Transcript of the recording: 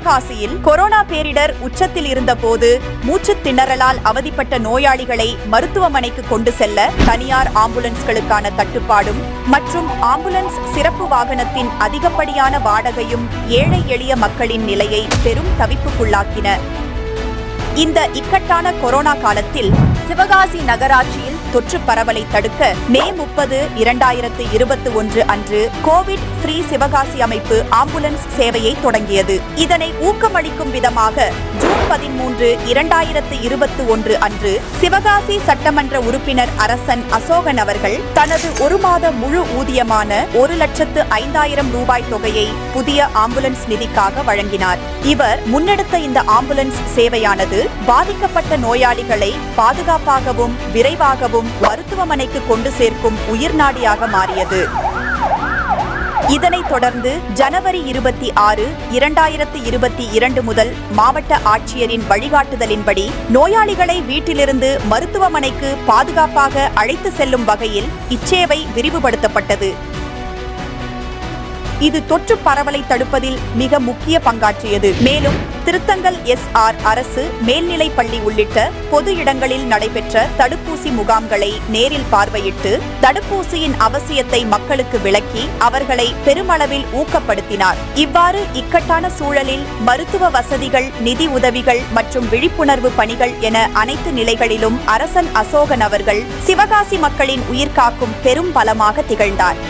சிவகாசியில் corona பேரிடர் உச்சத்தில் இருந்தபோது மூச்சுத் திணறலால் அவதிப்பட்ட நோயாளிகளை மருத்துவமனைக்கு கொண்டு செல்ல தனியார் ஆம்புலன்ஸ்களுக்கான தட்டுப்பாடும் மற்றும் ஆம்புலன்ஸ் சிறப்பு வாகனத்தின் அதிகப்படியான வாடகையும் ஏழை எளிய மக்களின் நிலையை பெரும் தவிப்புக்குள்ளாக்கின. இந்த இக்கட்டான கொரோனா காலத்தில் சிவகாசி நகராட்சியில் தொற்று பரவலை தடுக்க மே 30, 2021 அன்று கோவிட் ஃப்ரீ சிவகாசி அமைப்பு ஆம்புலன்ஸ் சேவையை தொடங்கியது. இதனை ஊக்கமளிக்கும் விதமாக ஜூன் 13, 2021 அன்று சிவகாசி சட்டமன்ற உறுப்பினர் அரசன் அசோகன் அவர்கள் தனது 1 மாத முழு ஊதியமான 1,05,000 ரூபாய் தொகையை புதிய ஆம்புலன்ஸ் நிதிக்காக வழங்கினார். இவர் முன்னெடுத்த இந்த ஆம்புலன்ஸ் சேவையானது பாதிக்கப்பட்ட நோயாளிகளை பாதுகாப்பாகவும் விரைவாகவும் மருத்துவமனைக்கு கொண்டு சேர்க்கும் உயிர்நாடியாக மாறியது. இதனைத் தொடர்ந்து ஜனவரி 26, 2022 முதல் மாவட்ட ஆட்சியரின் வழிகாட்டுதலின்படி நோயாளிகளை வீட்டிலிருந்து மருத்துவமனைக்கு பாதுகாப்பாக அழைத்து செல்லும் வகையில் இச்சேவை விரிவுபடுத்தப்பட்டது. இது தொற்று பரவலை தடுப்பதில் மிக முக்கிய பங்காற்றியது. மேலும் திருத்தங்கல் SR அரசு மேல்நிலைப் பள்ளி உள்ளிட்ட பொது இடங்களில் நடைபெற்ற தடுப்பூசி முகாம்களை நேரில் பார்வையிட்டு தடுப்பூசியின் அவசியத்தை மக்களுக்கு விளக்கி அவர்களை பெருமளவில் ஊக்கப்படுத்தினார். இவ்வாறு இக்கட்டான சூழலில் மருத்துவ வசதிகள், நிதி உதவிகள் மற்றும் விழிப்புணர்வு பணிகள் என அனைத்து நிலைகளிலும் அரசன் அசோகன் அவர்கள் சிவகாசி மக்களின் உயிர்காக்கும் பெரும் பலமாக திகழ்ந்தார்.